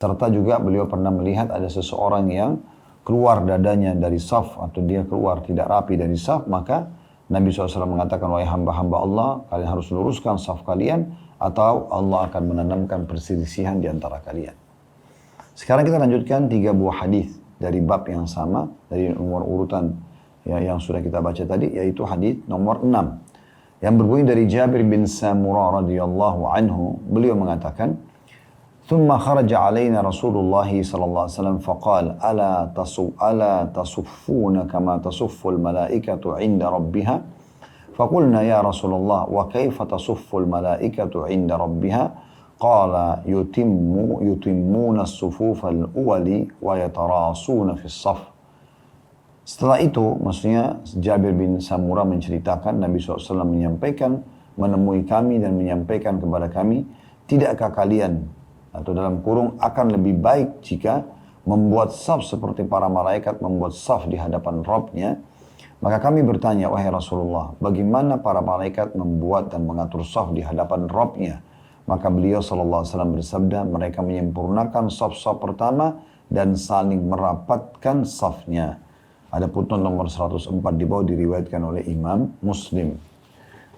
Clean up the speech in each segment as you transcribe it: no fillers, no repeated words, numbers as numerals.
Serta juga beliau pernah melihat ada seseorang yang keluar dadanya dari saf atau dia keluar tidak rapi dari saf, maka Nabi SAW mengatakan, wahai hamba-hamba Allah, kalian harus luruskan saf kalian atau Allah akan menanamkan perselisihan di antara kalian. Sekarang kita lanjutkan 3 buah hadis dari bab yang sama, dari nomor urutan yang sudah kita baca tadi, yaitu hadis nomor 6. Yang berbunyi dari Jabir bin Samurah radhiyallahu anhu, beliau mengatakan, ثم خرج علينا رسول الله صلى الله عليه وسلم فقال ألا تصفون كما تصف الملائكة عند ربها فقلنا يا رسول الله وكيف تصف الملائكة عند ربها قال يتمون الصفوف الأول ويتراصون في الصف. Setelah itu, maksudnya Jabir bin Samurah menceritakan Nabi SAW menyampaikan, menemui kami dan menyampaikan kepada kami, tidakkah kalian atau dalam kurung akan lebih baik jika membuat saf seperti para malaikat membuat saf di hadapan Rabb-nya? Maka kami bertanya, wahai Rasulullah, bagaimana para malaikat membuat dan mengatur saf di hadapan Rabb-nya? Maka beliau SAW bersabda, mereka menyempurnakan saf-saf pertama dan saling merapatkan safnya. Ada putnot nomor 104 di bawah diriwayatkan oleh Imam Muslim.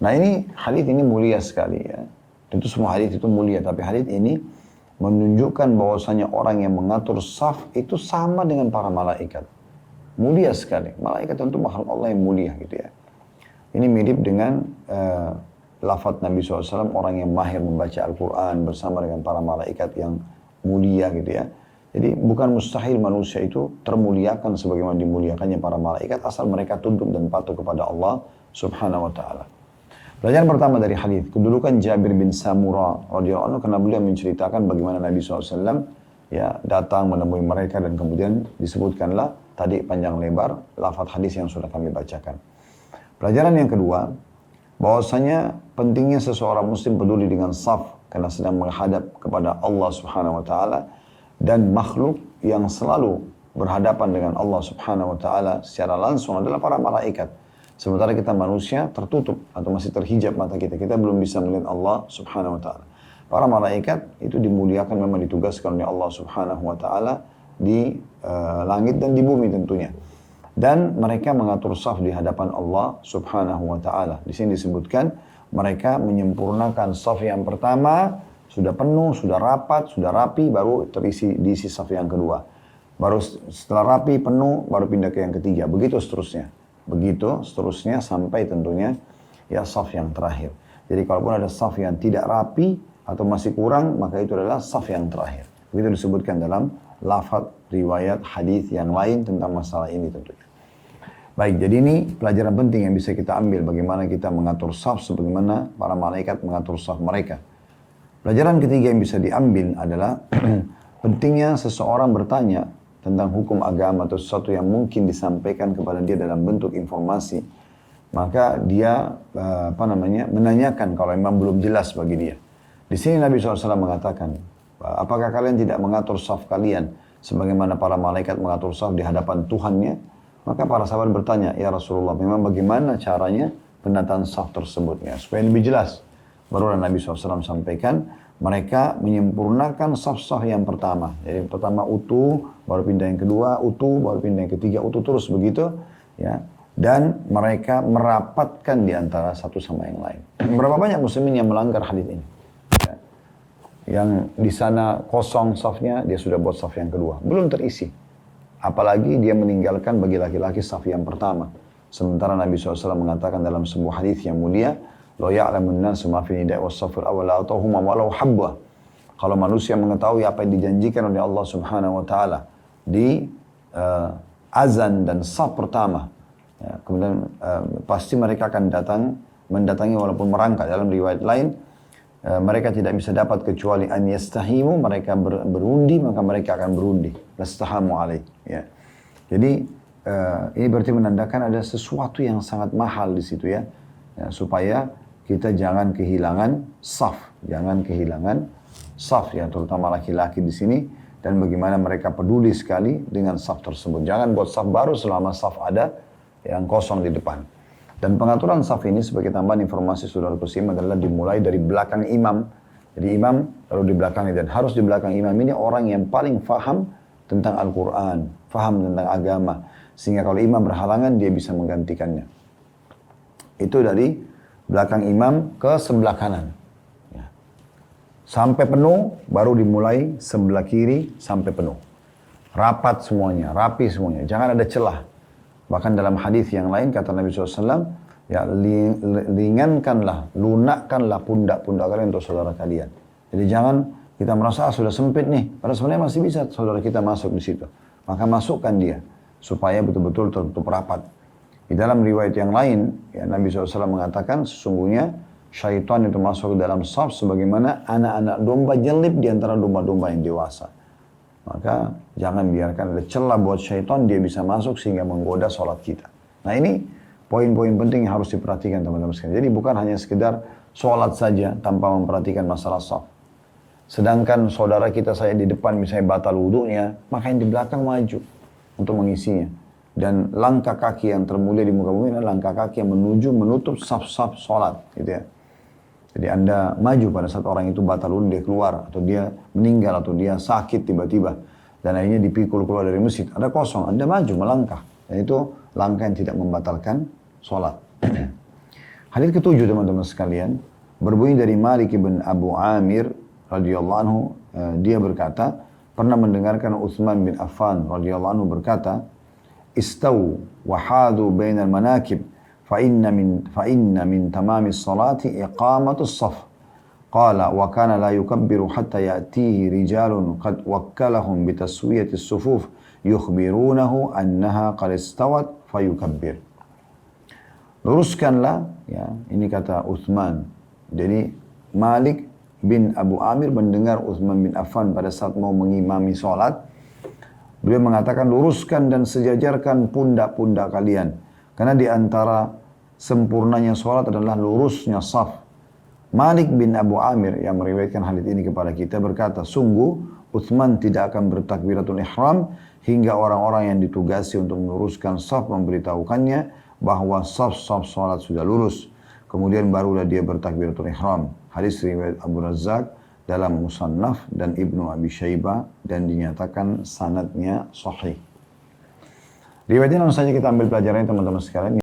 Nah ini hadits ini mulia sekali ya. Tentu semua hadits itu mulia, tapi hadits ini menunjukkan bahwasanya orang yang mengatur saf itu sama dengan para malaikat. Mulia sekali. Malaikat tentu makhluk Allah yang mulia gitu ya. Ini mirip dengan lafaz Nabi SAW, orang yang mahir membaca Al-Quran bersama dengan para malaikat yang mulia gitu ya. Jadi bukan mustahil manusia itu termuliakan sebagaimana dimuliakannya para malaikat asal mereka tunduk dan patuh kepada Allah Subhanahu wa ta'ala. Pelajaran pertama dari hadis, kedudukan Jabir bin Samurah radhiyallahu anhu karena beliau menceritakan bagaimana Nabi SAW ya datang menemui mereka dan kemudian disebutkanlah tadi panjang lebar lafaz hadis yang sudah kami bacakan. Pelajaran yang kedua, bahwasanya pentingnya seseorang muslim peduli dengan saf karena sedang menghadap kepada Allah Subhanahu wa taala dan makhluk yang selalu berhadapan dengan Allah Subhanahu wa taala secara langsung adalah para malaikat. Sementara kita manusia tertutup atau masih terhijab mata kita. Kita belum bisa melihat Allah Subhanahu wa ta'ala. Para malaikat itu dimuliakan, memang ditugaskan oleh Allah Subhanahu wa ta'ala di langit dan di bumi tentunya. Dan mereka mengatur saf di hadapan Allah Subhanahu wa ta'ala. Di sini disebutkan mereka menyempurnakan saf yang pertama, sudah penuh, sudah rapat, sudah rapi, baru diisi saf yang kedua. Baru setelah rapi, penuh, baru pindah ke yang ketiga. Begitu seterusnya. Begitu seterusnya sampai tentunya ya saf yang terakhir. Jadi kalaupun ada saf yang tidak rapi atau masih kurang, maka itu adalah saf yang terakhir. Begitu disebutkan dalam lafaz riwayat hadis yang lain tentang masalah ini tentunya. Baik, jadi ini pelajaran penting yang bisa kita ambil bagaimana kita mengatur saf sebagaimana para malaikat mengatur saf mereka. Pelajaran ketiga yang bisa diambil adalah pentingnya seseorang bertanya tentang hukum agama atau sesuatu yang mungkin disampaikan kepada dia dalam bentuk informasi, maka dia menanyakan kalau memang belum jelas bagi dia. Di sini Nabi SAW mengatakan, apakah kalian tidak mengatur saf kalian sebagaimana para malaikat mengatur saf di hadapan Tuhannya? Maka para sahabat bertanya, ya Rasulullah, memang bagaimana caranya penataan saf tersebut ya, supaya lebih jelas. Barulah Nabi SAW sampaikan, mereka menyempurnakan saf-saf yang pertama. Jadi pertama utuh, baru pindah yang kedua, utuh, baru pindah yang ketiga, utuh terus begitu. Ya. Dan mereka merapatkan di antara satu sama yang lain. Berapa banyak muslimin yang melanggar hadis ini? Ya. Yang di sana kosong safnya, dia sudah buat saf yang kedua. Belum terisi. Apalagi dia meninggalkan bagi laki-laki saf yang pertama. Sementara Nabi SAW mengatakan dalam sebuah hadis yang mulia, "Lo ya'lamun nasu ma fi nida'i was-safil awwal la atahuma walau habba." Kalau manusia mengetahui apa yang dijanjikan oleh Allah Subhanahu wa taala di azan dan saf pertama, ya, kemudian pasti mereka akan mendatangi walaupun merangkak. Dalam riwayat lain, mereka tidak bisa dapat kecuali an yastahimu, mereka berundi, maka mereka akan berundi. Lastahamu alaih. Ya. Jadi ini berarti menandakan ada sesuatu yang sangat mahal di situ ya, supaya kita jangan kehilangan saf ya, terutama laki-laki di sini, dan bagaimana mereka peduli sekali dengan saf tersebut. Jangan buat saf baru selama saf ada yang kosong di depan. Dan pengaturan saf ini sebagai tambahan informasi saudara Qasim adalah dimulai dari belakang imam Jadi imam lalu di belakangnya, dan harus di belakang imam ini orang yang paling faham tentang Al-Quran, faham tentang agama. Sehingga kalau imam berhalangan dia bisa menggantikannya. Itu dari belakang imam ke sebelah kanan. Ya. Sampai penuh, baru dimulai sebelah kiri sampai penuh. Rapat semuanya, rapi semuanya. Jangan ada celah. Bahkan dalam hadis yang lain kata Nabi SAW, ya ringankanlah, lunakkanlah pundak-pundak kalian untuk saudara kalian. Jadi jangan kita merasa sudah sempit nih, padahal sebenarnya masih bisa saudara kita masuk di situ. Maka masukkan dia supaya betul-betul tertutup rapat. Di dalam riwayat yang lain, ya, Nabi SAW mengatakan sesungguhnya syaitan itu masuk ke dalam shaf sebagaimana anak-anak domba jelip di antara domba-domba yang dewasa. Maka jangan biarkan ada celah buat syaitan, dia bisa masuk sehingga menggoda sholat kita. Nah ini poin-poin penting yang harus diperhatikan teman-teman sekalian. Jadi bukan hanya sekedar sholat saja tanpa memperhatikan masalah shaf. Sedangkan saudara kita saya di depan misalnya batal wudunya, maka yang di belakang maju untuk mengisinya. Dan langkah kaki yang termulia di muka bumi adalah langkah kaki yang menutup saf-saf sholat, gitu ya. Jadi Anda maju pada saat orang itu batal wudu, dia keluar, atau dia meninggal, atau dia sakit tiba-tiba, dan akhirnya dipikul keluar dari masjid. Ada kosong, Anda maju, melangkah. Dan itu langkah yang tidak membatalkan sholat. Hadis ketujuh teman-teman sekalian, berbunyi dari Malik bin Abu Amir, radhiyallahu anhu, dia berkata, pernah mendengarkan Utsman bin Affan, radhiyallahu anhu berkata, Istawu wa hadu bainal manakib, فإن من تمام الصلاة إقامة الصف قال وكان لا يكبر حتى يأتيه رجال قد وكلهم بتسوية الصفوف يخبرونه أنها قد استوت فيكبر. Luruskanlah, ya, ini kata Utsman. Jadi Malik bin Abu Amir mendengar Utsman bin Affan pada saat mau mengimami sholat. Beliau mengatakan, luruskan dan sejajarkan pundak-pundak kalian. Karena di antara sempurnanya sholat adalah lurusnya saf. Malik bin Abu Amir yang meriwayatkan hadits ini kepada kita berkata, sungguh Utsman tidak akan bertakbiratul ihram hingga orang-orang yang ditugasi untuk meluruskan saf memberitahukannya bahwa saf-saf sholat sudah lurus. Kemudian barulah dia bertakbiratul ihram. Hadis riwayat Abu Razzaq dalam Musannaf dan Ibnu Abi Syaibah dan dinyatakan sanadnya sahih. Riwayatnya langsung saja kita ambil pelajarannya teman-teman sekalian.